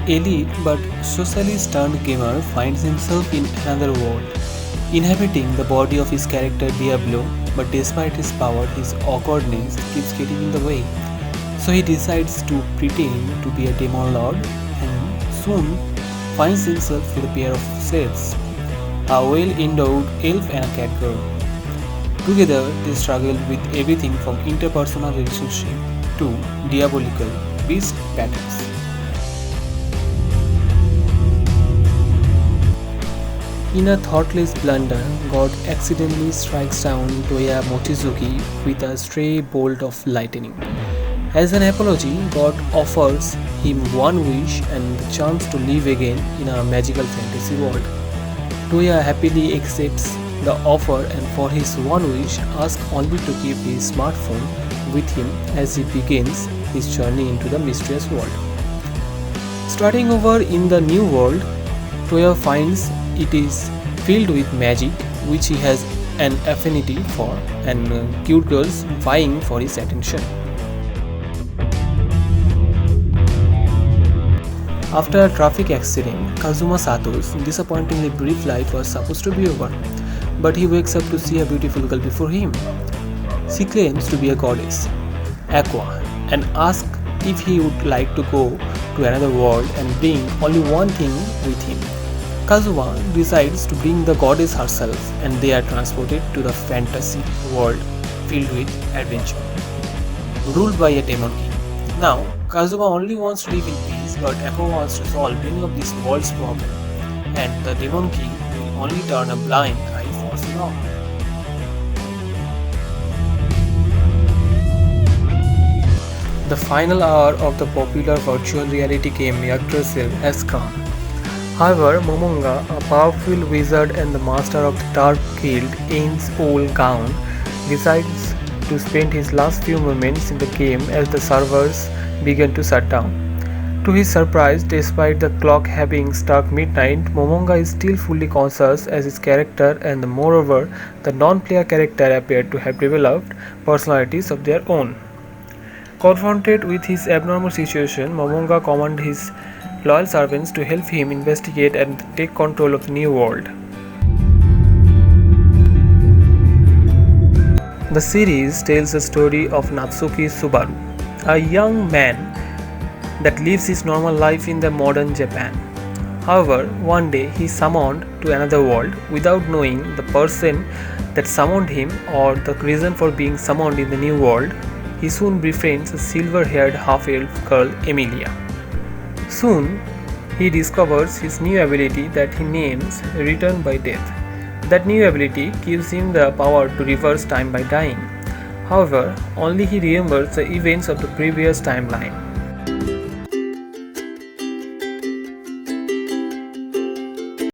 elite but socially stunned gamer finds himself in another world, inhabiting the body of his character Diablo, but despite his power, his awkwardness keeps getting in the way. So he decides to pretend to be a demon lord and soon finds himself with a pair of slaves, a well-endowed elf and a cat girl. Together, they struggle with everything from interpersonal relationship to diabolical beast battles. In a thoughtless blunder, God accidentally strikes down Toya Mochizuki with a stray bolt of lightning. As an apology, God offers him one wish and the chance to live again in a magical fantasy world. Toya happily accepts the offer and for his one wish asks only to keep his smartphone with him as he begins his journey into the mysterious world. Starting over in the new world, Toya finds it is filled with magic which he has an affinity for and cute girls vying for his attention. After a traffic accident, Kazuma Sato's disappointingly brief life was supposed to be over, but he wakes up to see a beautiful girl before him. She claims to be a goddess, Aqua, and asks if he would like to go to another world and bring only one thing with him. Kazuma decides to bring the goddess herself and they are transported to the fantasy world filled with adventure, ruled by a demon king. Now, Kazuma only wants to live in peace, but Aqua wants to solve many of this world's problems, and the demon king will only turn a blind eye for so long. The final hour of the popular virtual reality game Yggdrasil has come. However, Momonga, a powerful wizard and the master of the Dark Guild Ain's old gown, decides to spend his last few moments in the game as the servers begin to shut down. To his surprise, despite the clock having struck midnight, Momonga is still fully conscious as his character and moreover, the non-player character appear to have developed personalities of their own. Confronted with his abnormal situation, Momonga commands his loyal servants to help him investigate and take control of the new world. The series tells the story of Natsuki Subaru, a young man that lives his normal life in the modern Japan. However, one day he summoned to another world without knowing the person that summoned him or the reason for being summoned in the new world. He soon befriends a silver-haired half-elf girl, Emilia. Soon, he discovers his new ability that he names Return by Death. That new ability gives him the power to reverse time by dying. However, only he remembers the events of the previous timeline.